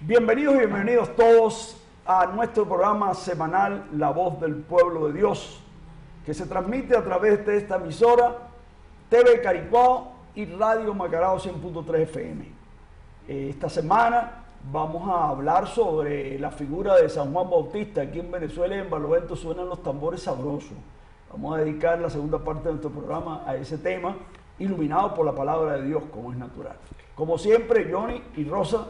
Bienvenidos todos a nuestro programa semanal La Voz del Pueblo de Dios, que se transmite a través de esta emisora, TV Caricó y Radio Macarao 100.3 FM. Esta semana vamos a hablar sobre la figura de San Juan Bautista. Aquí en Venezuela y en Barlovento suenan los tambores sabrosos. Vamos a dedicar la segunda parte de nuestro programa a ese tema, iluminado por la palabra de Dios, como es natural. Como siempre, Johnny y Rosa,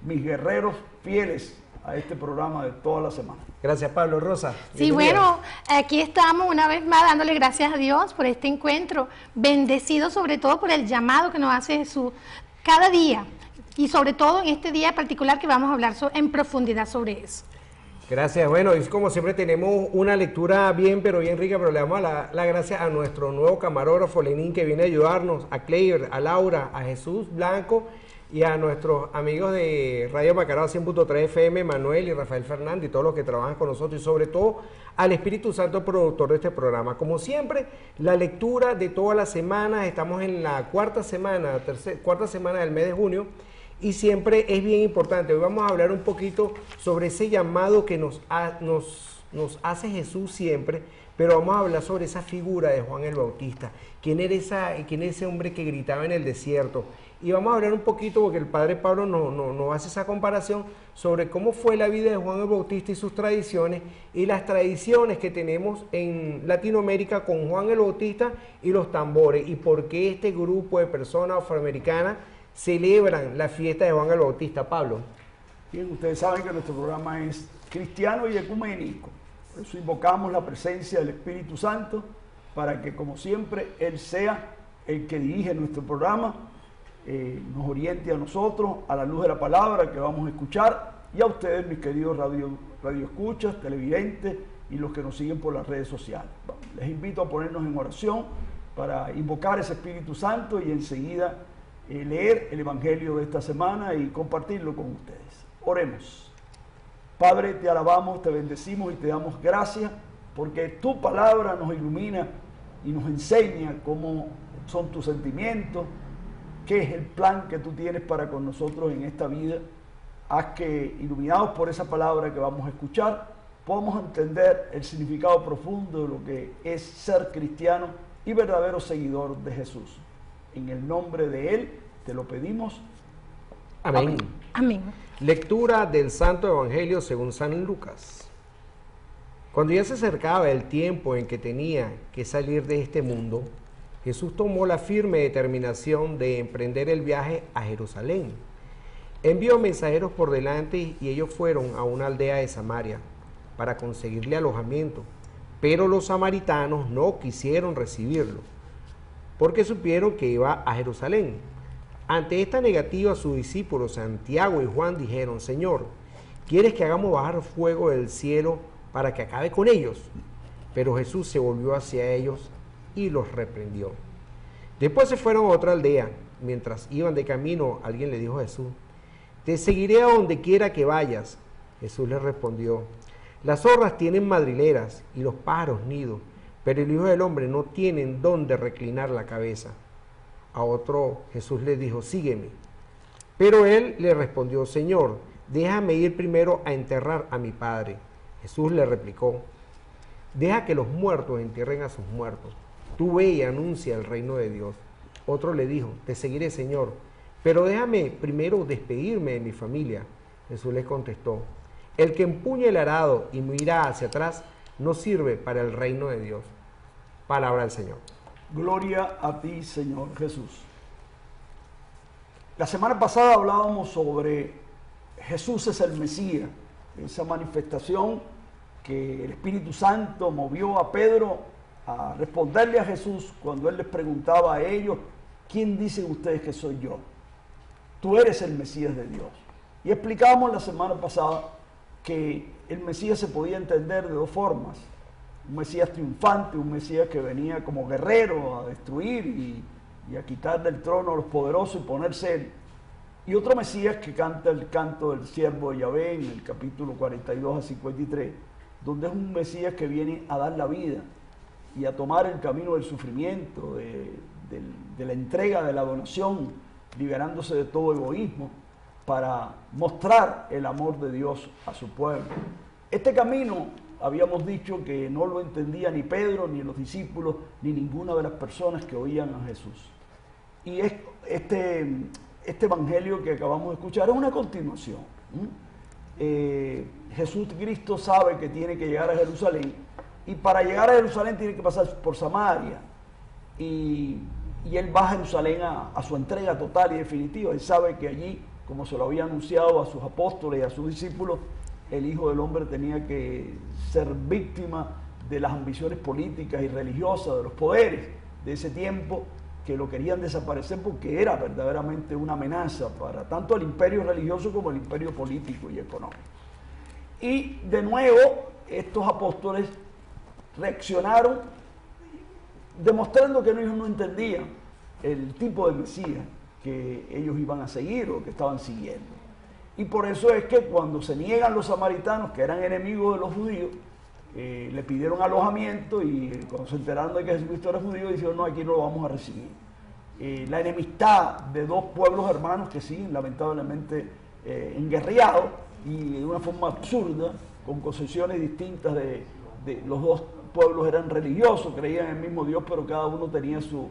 mis guerreros fieles a este programa de toda la semana. Gracias, Pablo. Rosa. Sí, bueno, aquí estamos una vez más dándole gracias a Dios por este encuentro, bendecido sobre todo por el llamado que nos hace Jesús cada día, y sobre todo en este día particular que vamos a hablar en profundidad sobre eso. Gracias. Bueno, y como siempre tenemos una lectura bien rica, pero le damos la gracias a nuestro nuevo camarógrafo Lenín, que viene a ayudarnos, a Clever, a Laura, a Jesús Blanco y a nuestros amigos de Radio Macarao 100.3 FM, Manuel y Rafael Fernández y todos los que trabajan con nosotros, y sobre todo al Espíritu Santo, productor de este programa. Como siempre, la lectura de todas las semanas, estamos en la cuarta semana del mes de junio, y siempre es bien importante. Hoy vamos a hablar un poquito sobre ese llamado que nos hace Jesús siempre, pero vamos a hablar sobre esa figura de Juan el Bautista. ¿Quién era ese hombre que gritaba en el desierto? Y vamos a hablar un poquito, porque el padre Pablo nos hace esa comparación sobre cómo fue la vida de Juan el Bautista y sus tradiciones, y las tradiciones que tenemos en Latinoamérica con Juan el Bautista y los tambores, y por qué este grupo de personas afroamericanas celebran la fiesta de Juan el Bautista. Pablo. Bien, ustedes saben que nuestro programa es cristiano y ecuménico. Por eso invocamos la presencia del Espíritu Santo para que, como siempre, Él sea el que dirige nuestro programa, nos oriente a nosotros a la luz de la palabra que vamos a escuchar, y a ustedes, mis queridos radioescuchas, televidentes y los que nos siguen por las redes sociales. Les invito a ponernos en oración para invocar ese Espíritu Santo y enseguida leer el Evangelio de esta semana y compartirlo con ustedes. Oremos. Padre, te alabamos, te bendecimos y te damos gracias porque tu palabra nos ilumina y nos enseña cómo son tus sentimientos, qué es el plan que tú tienes para con nosotros en esta vida. Haz que, iluminados por esa palabra que vamos a escuchar, podamos entender el significado profundo de lo que es ser cristiano y verdadero seguidor de Jesús. En el nombre de Él te lo pedimos. Amén. Amén. Lectura del Santo Evangelio según San Lucas. Cuando ya se acercaba el tiempo en que tenía que salir de este mundo, Jesús tomó la firme determinación de emprender el viaje a Jerusalén. Envió mensajeros por delante y ellos fueron a una aldea de Samaria para conseguirle alojamiento, pero los samaritanos no quisieron recibirlo, porque supieron que iba a Jerusalén. Ante esta negativa, sus discípulos Santiago y Juan dijeron: Señor, ¿quieres que hagamos bajar fuego del cielo para que acabe con ellos? Pero Jesús se volvió hacia ellos y los reprendió. Después se fueron a otra aldea. Mientras iban de camino, alguien le dijo a Jesús: Te seguiré a donde quiera que vayas. Jesús le respondió: Las zorras tienen madrigueras y los pájaros nidos, pero el Hijo del Hombre no tiene dónde reclinar la cabeza. A otro Jesús le dijo: Sígueme. Pero él le respondió: Señor, déjame ir primero a enterrar a mi padre. Jesús le replicó: Deja que los muertos entierren a sus muertos. Tú ve y anuncia el reino de Dios. Otro le dijo: Te seguiré, Señor, pero déjame primero despedirme de mi familia. Jesús les contestó: El que empuña el arado y mira hacia atrás no sirve para el reino de Dios. Palabra del Señor. Gloria a ti, Señor Jesús. La semana pasada hablábamos sobre Jesús es el Mesías, esa manifestación que el Espíritu Santo movió a Pedro a responderle a Jesús cuando él les preguntaba a ellos: ¿quién dicen ustedes que soy yo? Tú eres el Mesías de Dios. Y explicábamos la semana pasada que el Mesías se podía entender de dos formas: un Mesías triunfante, un Mesías que venía como guerrero a destruir y a quitar del trono a los poderosos y ponerse él. Y otro Mesías que canta el canto del siervo de Yahvé en el capítulo 42 a 53, donde es un Mesías que viene a dar la vida y a tomar el camino del sufrimiento, de la entrega, de la donación, liberándose de todo egoísmo para mostrar el amor de Dios a su pueblo. Este camino, habíamos dicho que no lo entendía ni Pedro, ni los discípulos, ni ninguna de las personas que oían a Jesús. Y este evangelio que acabamos de escuchar es una continuación. Jesucristo sabe que tiene que llegar a Jerusalén, y para llegar a Jerusalén tiene que pasar por Samaria, y él va a Jerusalén a su entrega total y definitiva. Él sabe que allí, como se lo había anunciado a sus apóstoles y a sus discípulos, el Hijo del Hombre tenía que ser víctima de las ambiciones políticas y religiosas, de los poderes de ese tiempo, que lo querían desaparecer porque era verdaderamente una amenaza para tanto el imperio religioso como el imperio político y económico. Y de nuevo, estos apóstoles reaccionaron demostrando que ellos no entendían el tipo de Mesías que ellos iban a seguir o que estaban siguiendo. Y por eso es que cuando se niegan los samaritanos, que eran enemigos de los judíos, le pidieron alojamiento, y cuando se enteraron de que Jesucristo era judío, dijeron: no, aquí no lo vamos a recibir. La enemistad de dos pueblos hermanos que siguen lamentablemente enguerriados, y de una forma absurda, con concepciones distintas de los dos pueblos eran religiosos, creían en el mismo Dios, pero cada uno tenía su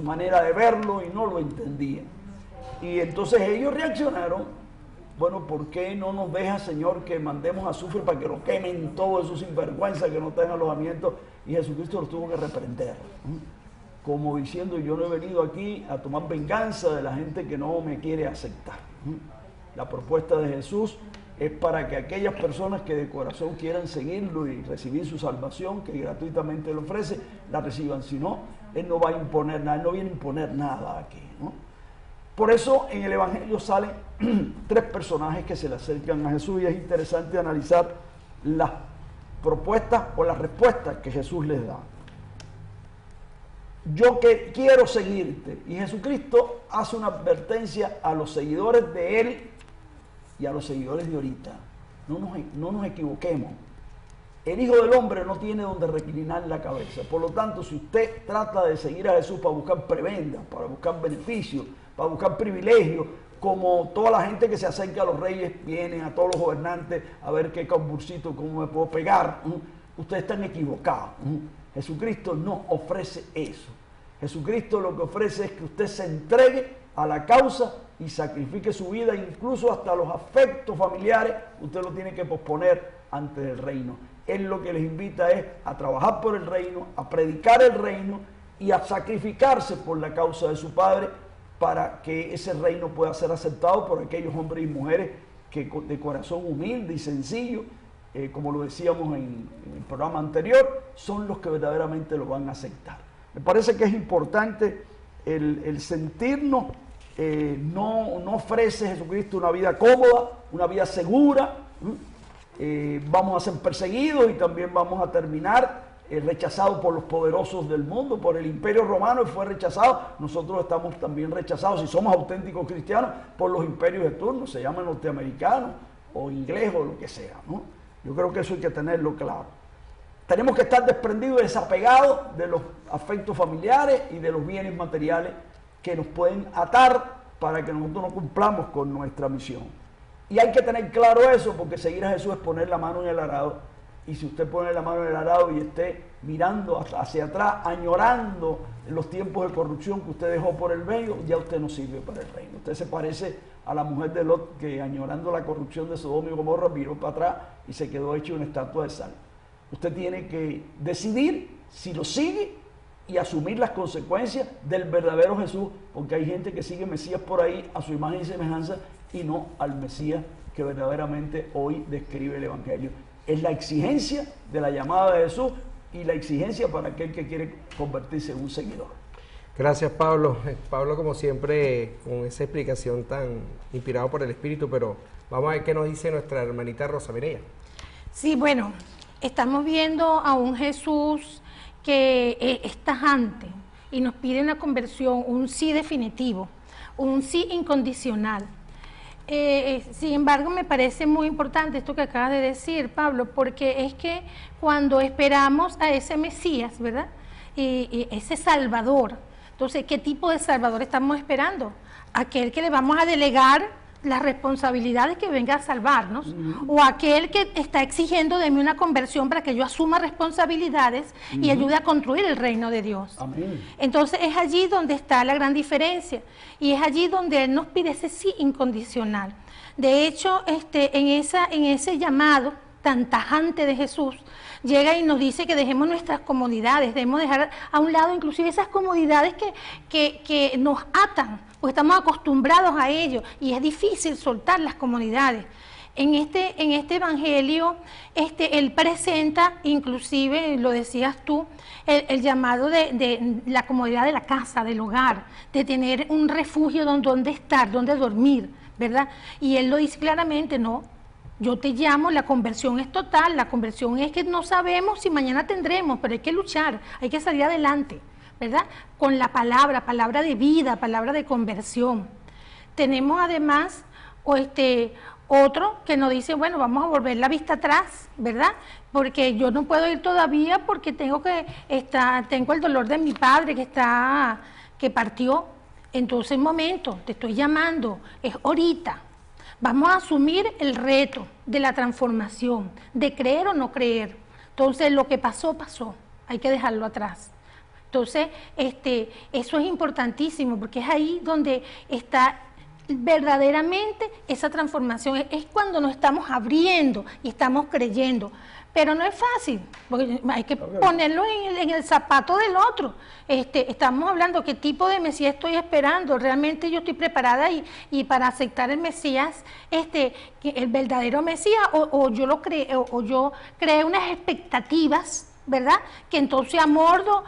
manera de verlo y no lo entendían. Y entonces ellos reaccionaron: bueno, ¿por qué no nos deja, Señor, que mandemos azufre para que lo quemen todos esos sinvergüenzas que no tengan alojamiento? Y Jesucristo los tuvo que reprender, como diciendo: yo no he venido aquí a tomar venganza de la gente que no me quiere aceptar. La propuesta de Jesús es para que aquellas personas que de corazón quieran seguirlo y recibir su salvación, que gratuitamente le ofrece, la reciban. Si no, Él no va a imponer nada, Él no viene a imponer nada aquí, ¿no? Por eso en el Evangelio salen tres personajes que se le acercan a Jesús, y es interesante analizar las propuestas o las respuestas que Jesús les da. Yo que quiero seguirte. Y Jesucristo hace una advertencia a los seguidores de Él y a los seguidores de ahorita. No nos equivoquemos. El Hijo del Hombre no tiene donde reclinar la cabeza. Por lo tanto, si usted trata de seguir a Jesús para buscar prebendas, para buscar beneficios, para buscar privilegios, como toda la gente que se acerca a los reyes, vienen a todos los gobernantes a ver qué camburcito, cómo me puedo pegar, ustedes están equivocados. Jesucristo no ofrece eso. Jesucristo lo que ofrece es que usted se entregue a la causa y sacrifique su vida, incluso hasta los afectos familiares, usted lo tiene que posponer antes del reino. Él lo que les invita es a trabajar por el reino, a predicar el reino y a sacrificarse por la causa de su Padre, para que ese reino pueda ser aceptado por aquellos hombres y mujeres que de corazón humilde y sencillo, como lo decíamos en el programa anterior, son los que verdaderamente lo van a aceptar. Me parece que es importante el sentirnos. No ofrece Jesucristo una vida cómoda, una vida segura. Vamos a ser perseguidos y también vamos a terminar rechazados por los poderosos del mundo, por el Imperio Romano. Él fue rechazado. Nosotros estamos también rechazados, si somos auténticos cristianos, por los imperios de turno, se llaman norteamericanos o inglés o lo que sea, ¿no? Yo creo que eso hay que tenerlo claro. Tenemos que estar desprendidos y desapegados de los afectos familiares y de los bienes materiales que nos pueden atar para que nosotros no cumplamos con nuestra misión. Y hay que tener claro eso, porque seguir a Jesús es poner la mano en el arado. Y si usted pone la mano en el arado y esté mirando hacia atrás, añorando los tiempos de corrupción que usted dejó por el medio, ya usted no sirve para el reino. Usted se parece a la mujer de Lot, que añorando la corrupción de Sodoma y Gomorra viró para atrás y se quedó hecho una estatua de sal. Usted tiene que decidir si lo sigue y asumir las consecuencias del verdadero Jesús, porque hay gente que sigue Mesías por ahí a su imagen y semejanza y no al Mesías que verdaderamente hoy describe el Evangelio. Es la exigencia de la llamada de Jesús y la exigencia para aquel que quiere convertirse en un seguidor. Gracias, Pablo. Pablo, como siempre, con esa explicación tan inspirado por el Espíritu, pero vamos a ver qué nos dice nuestra hermanita Rosa Mireya. Sí, bueno, estamos viendo a un Jesús que es tajante y nos pide una conversión, un sí definitivo, un sí incondicional. Sin embargo, me parece muy importante esto que acabas de decir, Pablo, porque es que cuando esperamos a ese Mesías, ¿verdad? Ese Salvador, entonces, ¿qué tipo de Salvador estamos esperando? aquel que le vamos a delegar las responsabilidades que venga a salvarnos, o aquel que está exigiendo de mí una conversión para que yo asuma responsabilidades y ayude a construir el reino de Dios. Amén. Entonces es allí donde está la gran diferencia, y es allí donde Él nos pide ese sí incondicional. De hecho, en ese llamado tan tajante de Jesús, llega y nos dice que dejemos nuestras comodidades, debemos dejar a un lado inclusive esas comodidades que nos atan, porque estamos acostumbrados a ello y es difícil soltar las comodidades. En este evangelio, él presenta, inclusive, lo decías tú, el llamado de la comodidad de la casa, del hogar, de tener un refugio donde estar, donde dormir, ¿verdad? Y él lo dice claramente, no, yo te llamo, la conversión es total, la conversión es que no sabemos si mañana tendremos, pero hay que luchar, hay que salir adelante, ¿verdad? Con la palabra de vida, palabra de conversión. Tenemos además otro que nos dice, bueno, vamos a volver la vista atrás, ¿verdad? Porque yo no puedo ir todavía porque tengo el dolor de mi padre que partió. Entonces, momento, te estoy llamando, es ahorita. Vamos a asumir el reto de la transformación, de creer o no creer. Entonces, lo que pasó, pasó, hay que dejarlo atrás. Entonces, eso es importantísimo porque es ahí donde está verdaderamente esa transformación. Es cuando nos estamos abriendo y estamos creyendo. Pero no es fácil, porque hay que ponerlo en el zapato del otro. Estamos hablando qué tipo de Mesías estoy esperando. Realmente yo estoy preparada y para aceptar el Mesías, el verdadero Mesías, o yo creé unas expectativas, ¿verdad? Que entonces amordo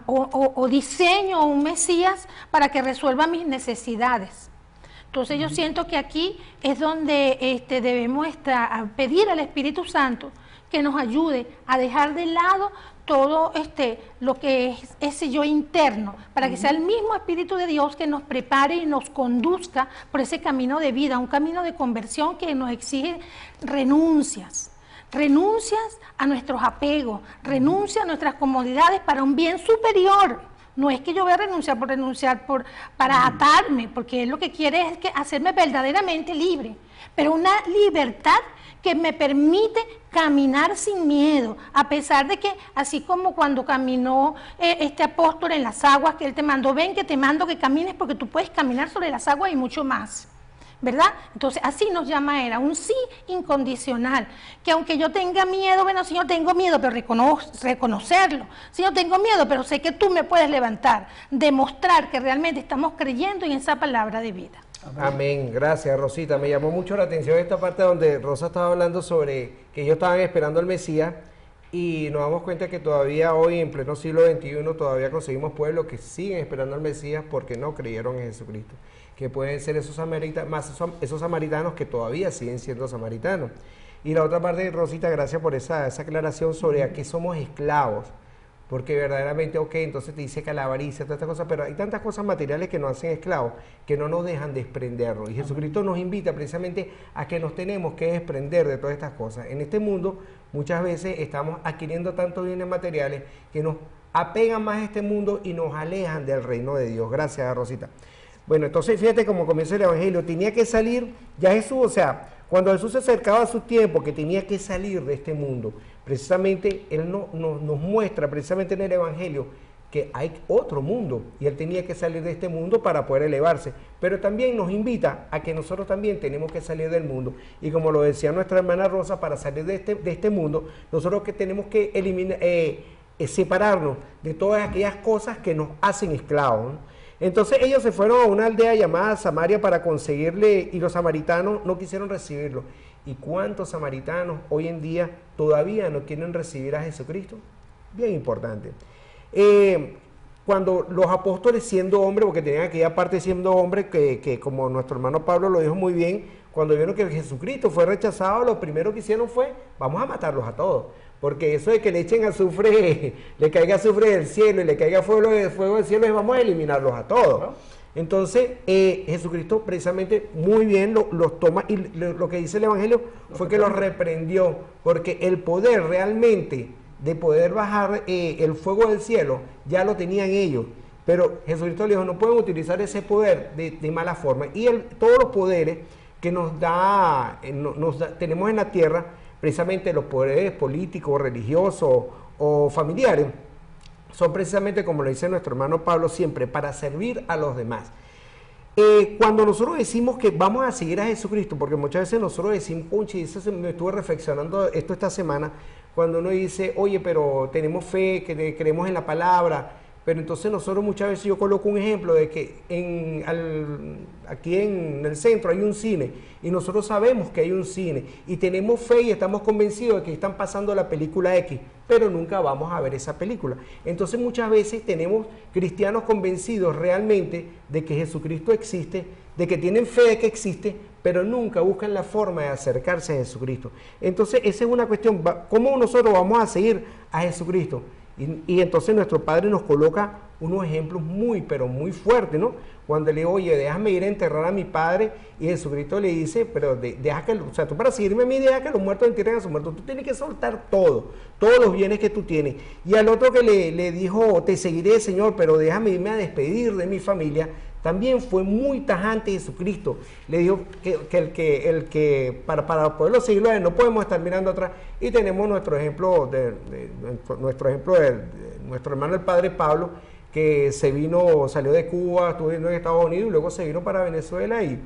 o diseño un Mesías para que resuelva mis necesidades. Entonces yo siento que aquí es donde debemos pedir al Espíritu Santo que nos ayude a dejar de lado todo lo que es ese yo interno, para que sea el mismo Espíritu de Dios que nos prepare y nos conduzca por ese camino de vida, un camino de conversión que nos exige renuncias a nuestros apegos, renuncias a nuestras comodidades para un bien superior. No es que yo voy a renunciar para atarme, porque él lo que quiere es hacerme verdaderamente libre, pero una libertad que me permite caminar sin miedo, a pesar de que, así como cuando caminó este apóstol en las aguas, que él te mandó, ven que te mando que camines porque tú puedes caminar sobre las aguas y mucho más, ¿verdad? Entonces así nos llama él, a un sí incondicional, que aunque yo tenga miedo, bueno, Señor, tengo miedo, pero reconocerlo. Señor, tengo miedo, pero sé que tú me puedes levantar, demostrar que realmente estamos creyendo en esa palabra de vida. Amén. Gracias, Rosita. Me llamó mucho la atención esta parte donde Rosa estaba hablando sobre que ellos estaban esperando al Mesías, y nos damos cuenta que todavía hoy, en pleno siglo XXI, todavía conseguimos pueblos que siguen esperando al Mesías porque no creyeron en Jesucristo, que pueden ser esos samaritanos que todavía siguen siendo samaritanos. Y la otra parte, Rosita, gracias por esa aclaración sobre a qué somos esclavos, porque verdaderamente, ok, entonces te dice que la avaricia, todas estas cosas, pero hay tantas cosas materiales que nos hacen esclavos, que no nos dejan desprendernos. Y Jesucristo nos invita precisamente a que nos tenemos que desprender de todas estas cosas. En este mundo, muchas veces estamos adquiriendo tantos bienes materiales que nos apegan más a este mundo y nos alejan del reino de Dios. Gracias, Rosita. Bueno, entonces fíjate cómo comienza el Evangelio. Tenía que salir ya Jesús, o sea, cuando Jesús se acercaba a su tiempo, que tenía que salir de este mundo, precisamente Él nos muestra precisamente en el Evangelio que hay otro mundo y Él tenía que salir de este mundo para poder elevarse, pero también nos invita a que nosotros también tenemos que salir del mundo, y como lo decía nuestra hermana Rosa, para salir de este mundo, nosotros que tenemos que eliminar, separarnos de todas aquellas cosas que nos hacen esclavos, ¿no? Entonces ellos se fueron a una aldea llamada Samaria para conseguirle, y los samaritanos no quisieron recibirlo. ¿Y cuántos samaritanos hoy en día todavía no quieren recibir a Jesucristo? Bien importante. Cuando los apóstoles, siendo hombres, porque tenían aquella parte siendo hombres, que como nuestro hermano Pablo lo dijo muy bien, cuando vieron que Jesucristo fue rechazado, lo primero que hicieron fue, vamos a matarlos a todos. Porque eso de que le echen azufre, le caiga azufre del cielo y le caiga fuego del cielo, es vamos a eliminarlos a todos, ¿no? Entonces, Jesucristo precisamente muy bien los toma, y lo que dice el Evangelio fue que los reprendió, porque el poder realmente de poder bajar el fuego del cielo ya lo tenían ellos, Pero Jesucristo le dijo, no pueden utilizar ese poder de mala forma. Y todos los poderes que tenemos en la tierra, precisamente los poderes políticos, religiosos o familiares, son precisamente, como lo dice nuestro hermano Pablo, siempre para servir a los demás. Cuando nosotros decimos que vamos a seguir a Jesucristo, porque muchas veces nosotros decimos, punche, y eso me estuve reflexionando esto esta semana, cuando uno dice, oye, pero tenemos fe, que creemos en la palabra, pero entonces nosotros muchas veces, yo coloco un ejemplo de que aquí en el centro hay un cine, y nosotros sabemos que hay un cine, y tenemos fe y estamos convencidos de que están pasando la película X, pero nunca vamos a ver esa película. Entonces muchas veces tenemos cristianos convencidos realmente de que Jesucristo existe, de que tienen fe de que existe, pero nunca buscan la forma de acercarse a Jesucristo. Entonces esa es una cuestión, ¿cómo nosotros vamos a seguir a Jesucristo? Y entonces nuestro Padre nos coloca unos ejemplos muy, pero muy fuertes, ¿no? Cuando le digo, oye, déjame ir a enterrar a mi padre, y Jesucristo le dice, pero deja que, o sea, tú para seguirme a mí, deja que los muertos entierren a sus muertos, tú tienes que soltar todo, todos los bienes que tú tienes. Y al otro que le dijo, te seguiré, Señor, pero déjame irme a despedir de mi familia, también fue muy tajante Jesucristo. Le dijo que para poderlo seguirlo, no podemos estar mirando atrás. Y tenemos nuestro ejemplo de nuestro hermano el Padre Pablo, que salió de Cuba, estuvo viviendo en Estados Unidos y luego se vino para Venezuela y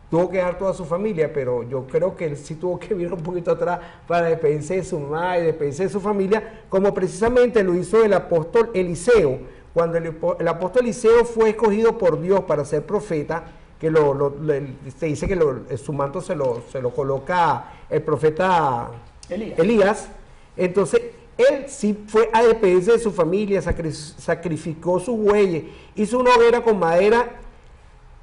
tuvo que dejar toda su familia, pero yo creo que él sí tuvo que venir un poquito atrás para despedirse de su mamá y despedirse de su familia, como precisamente lo hizo el apóstol Eliseo. Cuando el apóstol Eliseo fue escogido por Dios para ser profeta, que se dice que su manto se lo coloca el profeta Elías, entonces él sí fue a despedirse de su familia, sacrificó sus bueyes, hizo una hoguera con madera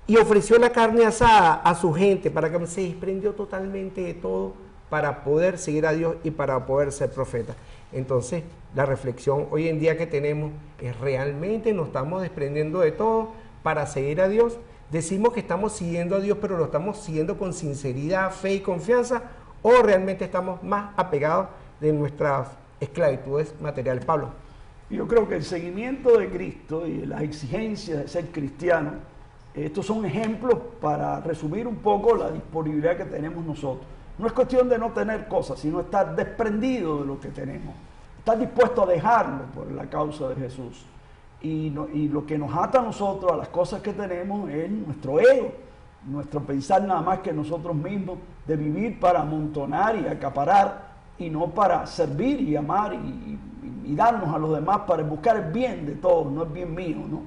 y ofreció la carne asada a su gente para que se desprendió totalmente de todo para poder seguir a Dios y para poder ser profeta. Entonces, la reflexión hoy en día que tenemos es, ¿realmente nos estamos desprendiendo de todo para seguir a Dios? Decimos que estamos siguiendo a Dios, pero lo estamos siguiendo con sinceridad, fe y confianza, o realmente estamos más apegados de nuestras esclavitudes materiales. Pablo. Yo creo que el seguimiento de Cristo y las exigencias de ser cristiano, estos son ejemplos para resumir un poco la disponibilidad que tenemos nosotros. No es cuestión de no tener cosas, sino estar desprendido de lo que tenemos, estar dispuesto a dejarlo por la causa de Jesús. Y lo que nos ata a nosotros, a las cosas que tenemos, es nuestro ego, nuestro pensar nada más que nosotros mismos, de vivir para amontonar y acaparar, y no para servir y amar y darnos a los demás para buscar el bien de todos, no el bien mío, ¿no?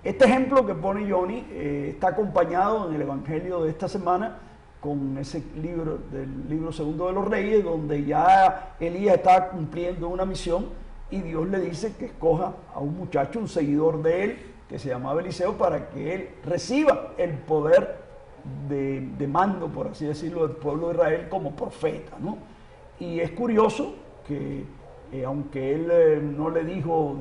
Este ejemplo que pone Johnny está acompañado en el Evangelio de esta semana con ese libro, del libro segundo de los Reyes, donde ya Elías está cumpliendo una misión y Dios le dice que escoja a un muchacho, un seguidor de él, que se llamaba Eliseo, para que él reciba el poder de mando, por así decirlo, del pueblo de Israel como profeta, ¿no? Y es curioso que aunque él no le dijo